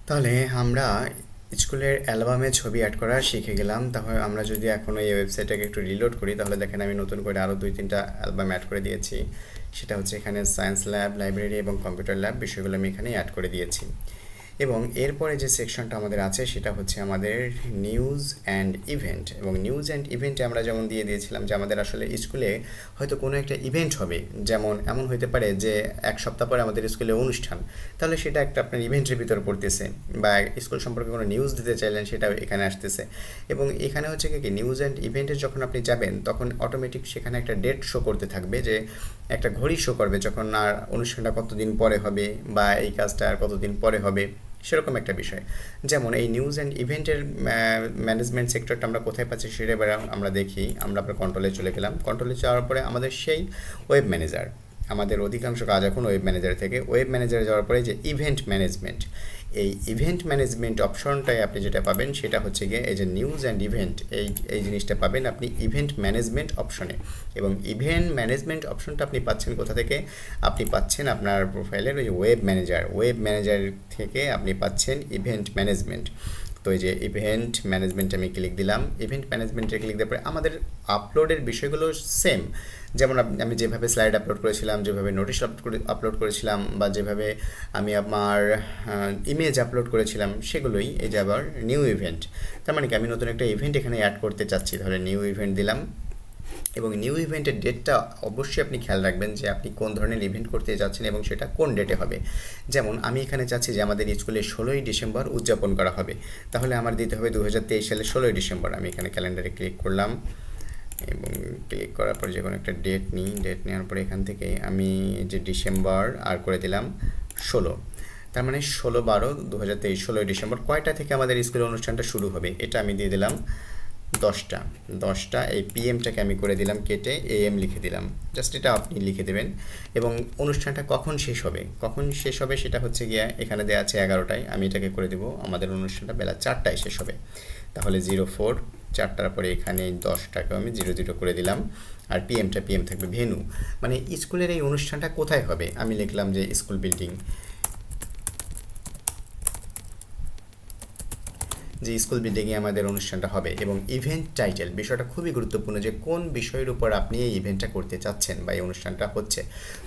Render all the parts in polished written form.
তাহলে আমরা স্কুলের অ্যালবামে ছবি অ্যাড করা শিখে গেলাম। তাহলে আমরা যদি এখন এই ওয়েবসাইটটাকে একটু রিলোড করি, তাহলে দেখেন আমি নতুন করে আরও 2-3টা অ্যালবাম অ্যাড করে দিয়েছি। সেটা হচ্ছে এখানে সায়েন্স ল্যাব, লাইব্রেরি এবং কম্পিউটার ল্যাব বিষয়গুলো আমি এখানে অ্যাড করে দিয়েছি। এবং এরপরে যে সেকশনটা আমাদের আছে সেটা হচ্ছে আমাদের নিউজ অ্যান্ড ইভেন্ট। এবং নিউজ অ্যান্ড ইভেন্টে আমরা যেমন দিয়ে দিয়েছিলাম যে আমাদের আসলে স্কুলে হয়তো কোনো একটা ইভেন্ট হবে, যেমন এমন হতে পারে যে এক সপ্তাহ পরে আমাদের স্কুলে অনুষ্ঠান, তাহলে সেটা একটা আপনার ইভেন্টের ভিতরে পড়তেছে, বা স্কুল সম্পর্কে কোনো নিউজ দিতে চাইলেন সেটাও এখানে আসতেছে। এবং এখানে হচ্ছে কি নিউজ অ্যান্ড ইভেন্টে যখন আপনি যাবেন তখন অটোমেটিক সেখানে একটা ডেট শো করতে থাকবে, যে একটা ঘড়ি শো করবে যখন আর অনুষ্ঠানটা কতদিন পরে হবে বা এই কাজটা আর কতদিন পরে হবে, সেরকম একটা বিষয়। যেমন এই নিউজ অ্যান্ড ইভেন্টের ম্যানেজমেন্ট সেক্টরটা আমরা কোথায় পাচ্ছি সেটা এবার আমরা দেখি। আমরা আপনার কন্ট্রোলে চলে গেলাম। কন্ট্রোলে যাওয়ার পরে আমাদের সেই ওয়েব ম্যানেজার, আমাদের অধিকাংশ কাজ এখন ওয়েব ম্যানেজার থেকে। ওয়েব ম্যানেজারে যাওয়ার পরে যে ইভেন্ট ম্যানেজমেন্ট, এই ইভেন্ট ম্যানেজমেন্ট অপশনটায় আপনি যেটা পাবেন সেটা হচ্ছে গিয়ে এই যে নিউজ অ্যান্ড ইভেন্ট, এই জিনিসটা পাবেন আপনি ইভেন্ট ম্যানেজমেন্ট অপশনে। এবং ইভেন্ট ম্যানেজমেন্ট অপশনটা আপনি পাচ্ছেন কোথা থেকে? আপনি পাচ্ছেন আপনার প্রোফাইলের ওই ওয়েব ম্যানেজার থেকে আপনি পাচ্ছেন ইভেন্ট ম্যানেজমেন্ট। তো এই যে ইভেন্ট ম্যানেজমেন্ট আমি ক্লিক দিলাম। ইভেন্ট ম্যানেজমেন্টে ক্লিক দেওয়ার পরে আমাদের আপলোডের বিষয়গুলো সেম, যেমন আমি যেভাবে স্লাইড আপলোড করেছিলাম, যেভাবে নোটিশ আপলোড করেছিলাম, বা যেভাবে আমি আমার ইমেজ আপলোড করেছিলাম, সেগুলোই এই যে আবার নিউ ইভেন্ট। তার মানে কি আমি নতুন একটা ইভেন্ট এখানে অ্যাড করতে চাচ্ছি, তাহলে নিউ ইভেন্ট দিলাম। এবং নিউ ইভেন্টের ডেটটা অবশ্যই আপনি খেয়াল রাখবেন যে আপনি কোন ধরনের ইভেন্ট করতে যাচ্ছেন এবং সেটা কোন ডেটে হবে। যেমন আমি এখানে চাচ্ছি যে আমাদের স্কুলে 16ই ডিসেম্বর উদযাপন করা হবে, তাহলে আমার দিতে হবে 2023 সালের 16ই ডিসেম্বর। আমি এখানে ক্যালেন্ডারে ক্লিক করলাম এবং ক্লিক করার পর যে কোনো একটা ডেট নিই। ডেট নেওয়ার পরে এখান থেকে আমি যে ডিসেম্বর আর করে দিলাম 16। তার মানে 16/12/2023, 16ই ডিসেম্বর। কয়টা থেকে আমাদের স্কুলের অনুষ্ঠানটা শুরু হবে এটা আমি দিয়ে দিলাম 10টা। এই পিএমটাকে আমি করে দিলাম কেটে এএম লিখে দিলাম। জাস্ট এটা আপনি লিখে দেবেন। এবং অনুষ্ঠানটা কখন শেষ হবে সেটা হচ্ছে গিয়া এখানে দেওয়া আছে 11টায়। আমি এটাকে করে দেবো আমাদের অনুষ্ঠানটা বেলা 4টায় শেষ হবে। তাহলে 04, 4টার পরে এখানে 10টাকে আমি 00 করে দিলাম। আর পিএম থাকবে ভেন্যু, মানে স্কুলের এই অনুষ্ঠানটা কোথায় হবে। আমি লিখলাম যে স্কুল বিল্ডিং, যে স্কুল বিল্ডিংয়ে আমাদের অনুষ্ঠানটা হবে। এবং ইভেন্ট টাইটেল বিষয়টা খুবই গুরুত্বপূর্ণ, যে কোন বিষয়ের উপর আপনি এই ইভেন্টটা করতে চাচ্ছেন বা এই অনুষ্ঠানটা হচ্ছে।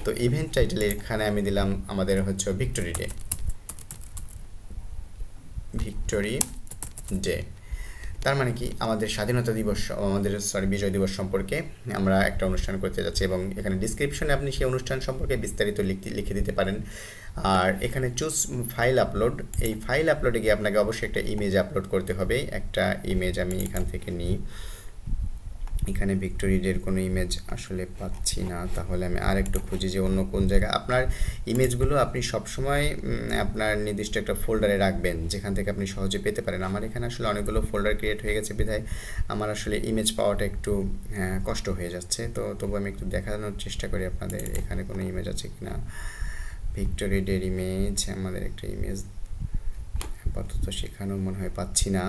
তো ইভেন্ট টাইটেল এখানে আমি দিলাম আমাদের হচ্ছে ভিক্টোরি ডে। তার মানে কি আমাদের স্বাধীনতা দিবস, বিজয় দিবস সম্পর্কে আমরা একটা অনুষ্ঠান করতে যাচ্ছি। এবং এখানে ডিসক্রিপশনে আপনি সেই অনুষ্ঠান সম্পর্কে বিস্তারিত লিখে দিতে পারেন। আর এখানে চুজ ফাইল আপলোড, এই ফাইল আপলোডে গিয়ে আপনাকে অবশ্যই একটা ইমেজ আপলোড করতে হবে। একটা ইমেজ আমি এখান থেকে নিই। এখানে ভিক্টোরি ডের কোনো ইমেজ আসলে পাচ্ছি না, তাহলে আমি আর একটু খুঁজি যে অন্য কোন জায়গায়। আপনার ইমেজগুলো আপনি সবসময় আপনার নির্দিষ্ট একটা ফোল্ডারে রাখবেন যেখান থেকে আপনি সহজে পেতে পারেন। আমার এখানে আসলে অনেকগুলো ফোল্ডার ক্রিয়েট হয়ে গেছে বিধায় আমার আসলে ইমেজ পাওয়াটা একটু কষ্ট হয়ে যাচ্ছে। তো তবু আমি একটু দেখানোর চেষ্টা করি আপনাদের এখানে কোনো ইমেজ আছে কিনা। ভিক্টোরি ডের ইমেজ, আমাদের একটা ইমেজ আপাতত সেখানেও মনে হয় পাচ্ছি না।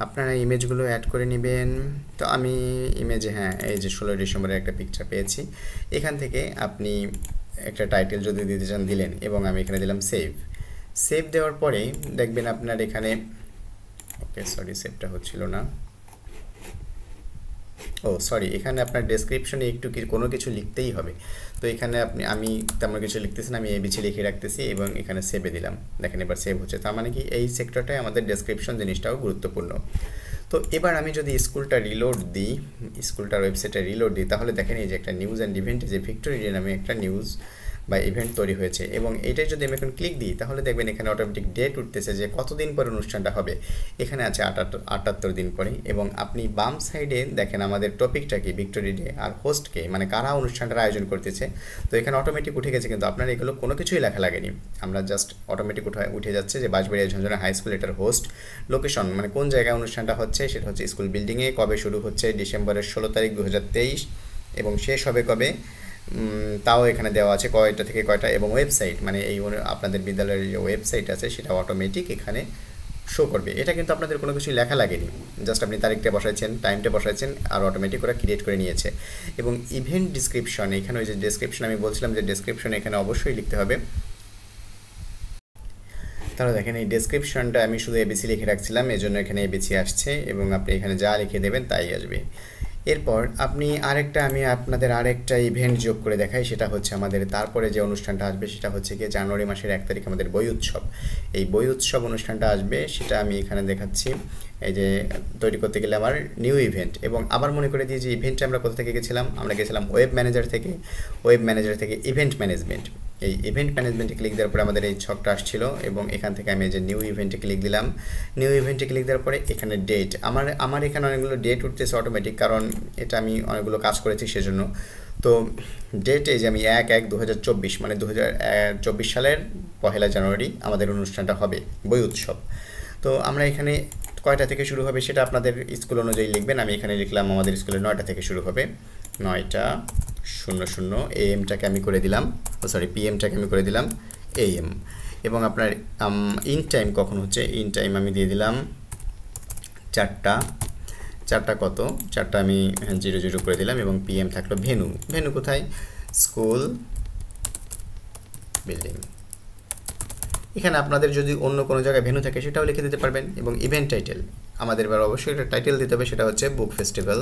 আপনারা ইমেজগুলো অ্যাড করে নেবেন। তো আমি ইমেজে এই যে 16 ডিসেম্বরের একটা পিকচার পেয়েছি। এখান থেকে আপনি একটা টাইটেল যদি দিতে চান দিলেন, এবং আমি এখানে দিলাম সেভ দেওয়ার পরে দেখবেন আপনার এখানে সেভটা হচ্ছিল না। এখানে আপনার ডেসক্রিপশনে একটু কোনো কিছু লিখতেই হবে। তো এখানে আমি তেমন কিছু লিখতেছি না, আমি ABC লিখে রাখতেছি এবং এখানে সেভে দিলাম। দেখেন এবার সেভ হচ্ছে। তার মানে কি এই সেক্টরটায় আমাদের ডেসক্রিপশন জিনিসটাও গুরুত্বপূর্ণ। তো এবার আমি যদি স্কুলটার ওয়েবসাইটে রিলোড দিই, তাহলে দেখেন এই যে একটা নিউজ অ্যান্ড ইভেন্ট, যে ভিক্টোরি ডে নামে একটা নিউজ বা ইভেন্ট তৈরি হয়েছে। এবং এটাই যদি আমি এখন ক্লিক দিই, তাহলে দেখবেন এখানে অটোমেটিক ডেট উঠতেছে যে কতদিন পরে অনুষ্ঠানটা হবে। এখানে আছে 78 দিন পরে। এবং আপনি বাম সাইডে দেখেন আমাদের টপিকটা কি, ভিক্টোরি ডে, আর হোস্টকে, মানে কারা অনুষ্ঠানটার আয়োজন করতেছে। তো এখানে অটোমেটিক উঠে গেছে, কিন্তু আপনার এগুলো কোনো কিছুই লেখা লাগেনি। আমরা জাস্ট অটোমেটিক উঠে যাচ্ছে যে বাঁশবাড়িয়া ঝঞ্ঝনা হাই স্কুল, এটার হোস্ট, লোকেশন মানে কোন জায়গায় অনুষ্ঠানটা হচ্ছে সেটা হচ্ছে স্কুল বিল্ডিংয়ে, কবে শুরু হচ্ছে ডিসেম্বরের 16 তারিখ 2023, এবং শেষ হবে কবে তাও এখানে দেওয়া আছে, কয়টা থেকে কয়টা। এবং ওয়েবসাইট, মানে এই আপনাদের বিদ্যালয়ের যে ওয়েবসাইট আছে সেটা অটোমেটিক এখানে শো করবে। এটা কিন্তু আপনাদের কোনো কিছু লেখা লাগেনি, জাস্ট আপনি তারিখটা বসাইছেন, টাইমটা বসাইছেন, আর অটোমেটিক ওরা ক্রিয়েট করে নিয়েছে। এবং ইভেন্ট ডিসক্রিপশন, এখানে ওই যে ডেসক্রিপশন আমি বলছিলাম যে ডেসক্রিপশন এখানে অবশ্যই লিখতে হবে তাহলে দেখেন এই ডেসক্রিপশনটা আমি শুধু এবিসি লিখে রাখছিলাম, এজন্য এখানে এবিসি আসছে এবং আপনি এখানে যা লিখে দেবেন তাই আসবে। এরপর আমি আপনাদের আরেকটা ইভেন্ট যোগ করে দেখাই, সেটা হচ্ছে আমাদের তারপরে যে অনুষ্ঠানটা আসবে সেটা হচ্ছে কি জানুয়ারি মাসের 1 তারিখ আমাদের বই উৎসব। এই বই উৎসব অনুষ্ঠানটা আসবে, সেটা আমি এখানে দেখাচ্ছি। এই যে তৈরি করতে গেলে আমার নিউ ইভেন্ট, এবং আবার মনে করে দিই যে ইভেন্টে আমরা কোথা থেকে গেছিলাম, আমরা গেছিলাম ওয়েব ম্যানেজার থেকে ইভেন্ট ম্যানেজমেন্ট। এই ইভেন্ট ম্যানেজমেন্টে ক্লিক দেওয়ার পরে আমাদের এই ছকটা আসছিল, এবং এখান থেকে আমি এই যে নিউ ইভেন্টে ক্লিক দিলাম। নিউ ইভেন্টে ক্লিক দেওয়ার পরে এখানে ডেট, আমার এখানে অনেকগুলো ডেট উঠতেছে অটোমেটিক, কারণ এটা আমি অনেকগুলো কাজ করেছি সেজন্য। তো ডেট এই যে আমি 1/1/2024 মানে 2024 সালের 1 জানুয়ারি আমাদের অনুষ্ঠানটা হবে বই উৎসব। তো আমরা এখানে কয়টা থেকে শুরু হবে সেটা আপনাদের স্কুল অনুযায়ী লিখবেন। আমি এখানে লিখলাম আমাদের স্কুলে 9টা থেকে শুরু হবে, 9:00 AM-টাকে আমি করে দিলাম, PM-টাকে আমি করে দিলাম AM। এবং আপনার ইন টাইম কখন হচ্ছে, ইন টাইম আমি দিয়ে দিলাম 4টা কত 4টা আমি 00 করে দিলাম, এবং PM থাকলো ভেনু কোথায়, স্কুল বিল্ডিং। এখানে আপনাদের যদি অন্য কোনো জায়গায় ভেন্যু থাকে সেটাও লিখে দিতে পারবেন। এবং ইভেন্ট টাইটেল আমাদের এবার অবশ্যই একটা টাইটেল দিতে হবে, সেটা হচ্ছে বুক ফেস্টিভ্যাল।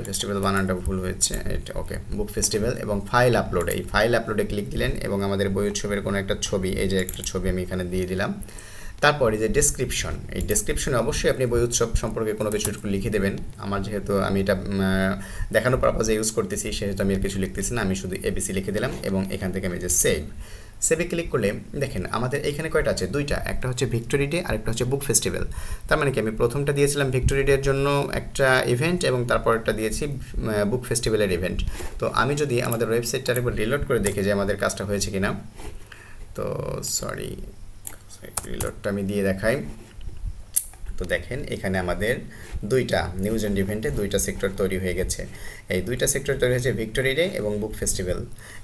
ফেস্টিভ্যাল বানানটা ভুল হয়েছে, এটা ওকে, বুক ফেস্টিভ্যাল। এবং ফাইল আপলোড, এই ফাইল আপলোডে ক্লিক দিলেন এবং আমাদের বই উৎসবের কোনো একটা ছবি, এই যে একটা ছবি আমি এখানে দিয়ে দিলাম। তারপর এই যে ডেসক্রিপশন, এই ডেসক্রিপশনে অবশ্যই আপনি বই উৎসব সম্পর্কে কোনো কিছু লিখে দেবেন। আমার যেহেতু আমি এটা দেখানোর পারপাজে ইউজ করতেছি সেহেতু আমি আর কিছু লিখতেছি না, আমি শুধু এবিসি লিখে দিলাম। এবং এখান থেকে আমি যে সেভে ক্লিক করলে দেখেন আমাদের এখানে কয়টা আছে, 2টা, একটা হচ্ছে ভিক্টোরি ডে আর একটা হচ্ছে বুক ফেস্টিভ্যাল। তার মানে কি আমি প্রথমটা দিয়েছিলাম ভিক্টোরি ডের জন্য একটা ইভেন্ট, এবং তারপরটা দিয়েছি বুক ফেস্টিভ্যালের ইভেন্ট। তো আমি যদি আমাদের ওয়েবসাইটটার একবার রিলোড করে দেখি যে আমাদের কাজটা হয়েছে কিনা, তো রিলোডটা আমি দিয়ে দেখাই। তো দেখেন এখানে আমাদের 2টা নিউজ অ্যান্ড ইভেন্টে 2টা সেক্টর তৈরি হয়ে গেছে। এই 2টা সেক্টর তৈরি হয়েছে ভিক্টোরি ডে এবং বুক ফেস্টিভ্যাল।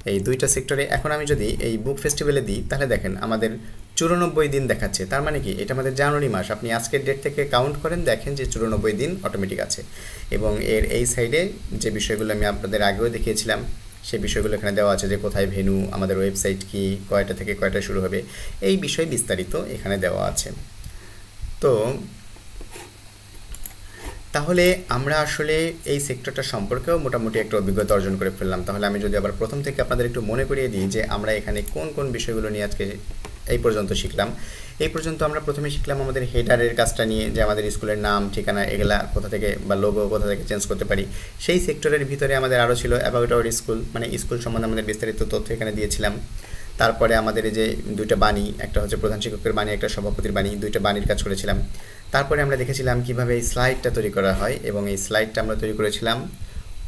এই 2টা সেক্টরে এখন আমি যদি এই বুক ফেস্টিভ্যালে দিই তাহলে দেখেন আমাদের 94 দিন দেখাচ্ছে। তার মানে কি এটা আমাদের জানুয়ারি মাস, আপনি আজকের ডেট থেকে কাউন্ট করেন, দেখেন যে 94 দিন অটোমেটিক আছে। এবং এর এই সাইডে যে বিষয়গুলো আমি আপনাদের আগেও দেখিয়েছিলাম সেই বিষয়গুলো এখানে দেওয়া আছে, যে কোথায় ভেন্যু, আমাদের ওয়েবসাইট কি, কয়টা থেকে কয়টা শুরু হবে, এই বিষয়ে বিস্তারিত এখানে দেওয়া আছে। তো তাহলে আমরা আসলে এই সেক্টরটা সম্পর্কেও মোটামুটি একটা অভিজ্ঞতা অর্জন করে ফেললাম। তাহলে আমি যদি আবার প্রথম থেকে আপনাদের একটু মনে করিয়ে দিই যে আমরা এখানে কোন কোন বিষয়গুলো নিয়ে আজকে এই পর্যন্ত শিখলাম। এই পর্যন্ত আমরা প্রথমে শিখলাম আমাদের হেডারের কাজটা নিয়ে, যে আমাদের স্কুলের নাম, ঠিকানা, এগুলা কোথা থেকে বা লোগো কোথা থেকে চেঞ্জ করতে পারি। সেই সেক্টরের ভিতরে আমাদের আরও ছিল অ্যাবাউট আওয়ার স্কুল, মানে স্কুল সম্বন্ধে আমাদের বিস্তারিত তথ্য এখানে দিয়েছিলাম। তারপরে আমাদের এই যে 2টা বাণী, একটা হচ্ছে প্রধান শিক্ষকের বাণী, একটা সভাপতির বাণী, 2টা বাণীর কাজ করেছিলাম। তারপরে আমরা দেখেছিলাম কিভাবে এই স্লাইডটা তৈরি করা হয়, এবং এই স্লাইডটা আমরা তৈরি করেছিলাম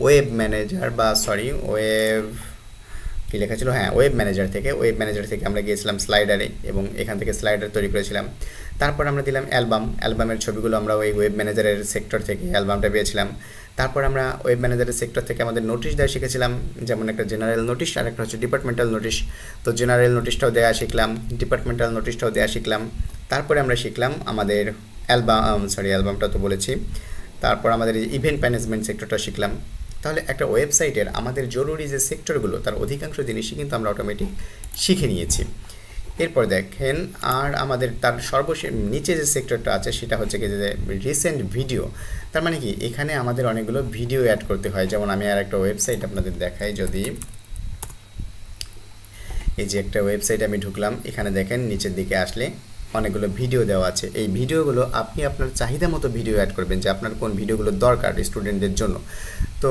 ওয়েব ম্যানেজার থেকে। ওয়েব ম্যানেজার থেকে আমরা গিয়েছিলাম স্লাইডারে, এবং এখান থেকে স্লাইডার তৈরি করেছিলাম। তারপর আমরা দিলাম অ্যালবামের ছবিগুলো আমরা ওই ওয়েব ম্যানেজারের সেক্টর থেকে অ্যালবামটা পেয়েছিলাম। তারপর আমরা ওয়েব ম্যানেজারের সেক্টর থেকে আমাদের নোটিশ দেওয়া শিখেছিলাম, যেমন একটা জেনারেল নোটিশ আর একটা হচ্ছে ডিপার্টমেন্টাল নোটিশ। তো জেনারেল নোটিশটাও দেওয়া শিখলাম, ডিপার্টমেন্টাল নোটিশটাও দেওয়া শিখলাম। তারপরে আমরা শিখলাম আমাদের অ্যালবামটা তো বলেছি। তারপর আমাদের ইভেন্ট ম্যানেজমেন্ট সেক্টরটা শিখলাম। তাহলে একটা ওয়েবসাইটের আমাদের জরুরি যে সেক্টরগুলো তার অধিকাংশ জিনিসই কিন্তু আমরা অটোমেটিক শিখে নিয়েছি। এরপর দেখেন আর আমাদের তার সর্বশেষ নিচে যে সেক্টরটা আছে সেটা হচ্ছে কি যে রিসেন্ট ভিডিও। তার মানে কি এখানে আমাদের অনেকগুলো ভিডিও অ্যাড করতে হয়। যেমন আমি আর একটা ওয়েবসাইট আপনাদের দেখাই, যদি এই যে একটা ওয়েবসাইট আমি ঢুকলাম, এখানে দেখেন নিচের দিকে আসলে অনেকগুলো ভিডিও দেওয়া আছে। এই ভিডিওগুলো আপনি আপনার চাহিদা মতো ভিডিও অ্যাড করবেন, যে আপনার কোন ভিডিওগুলো দরকার স্টুডেন্টদের জন্য। তো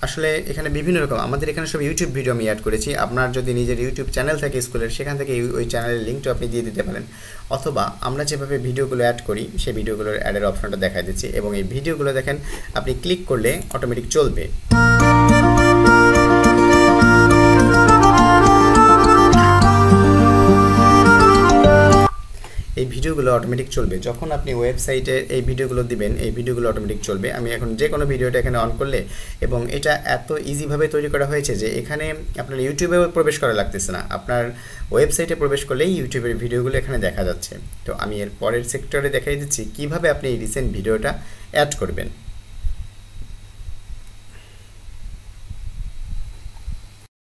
আসলে এখানে বিভিন্ন রকম আমাদের এখানে সব ইউটিউব ভিডিও আমি অ্যাড করেছি। আপনার যদি নিজের ইউটিউব চ্যানেল থাকে স্কুলের, সেখান থেকে ওই চ্যানেলের লিঙ্কটা আপনি দিয়ে দিতে পারেন। অথবা আমরা যেভাবে ভিডিওগুলো অ্যাড করি সেই ভিডিওগুলোর অ্যাডের অপশনটা দেখাই দিচ্ছি, এবং এই ভিডিওগুলো দেখেন আপনি ক্লিক করলে অটোমেটিক চলবে। এই ভিডিওগুলো অটোমেটিক চলবে যখন আপনি ওয়েবসাইটে এই ভিডিওগুলো দিবেন, এই ভিডিওগুলো অটোমেটিক চলবে। আমি এখন যে কোনো ভিডিওটা এখানে অন করলে, এবং এটা এত ইজিভাবে তৈরি করা হয়েছে যে এখানে আপনার ইউটিউবে প্রবেশ করা লাগতেছে না, আপনার ওয়েবসাইটে প্রবেশ করলেই ইউটিউবের ভিডিওগুলো এখানে দেখা যাচ্ছে। তো আমি এর পরের সেক্টরে দেখাই দিচ্ছি কীভাবে আপনি এই রিসেন্ট ভিডিওটা অ্যাড করবেন।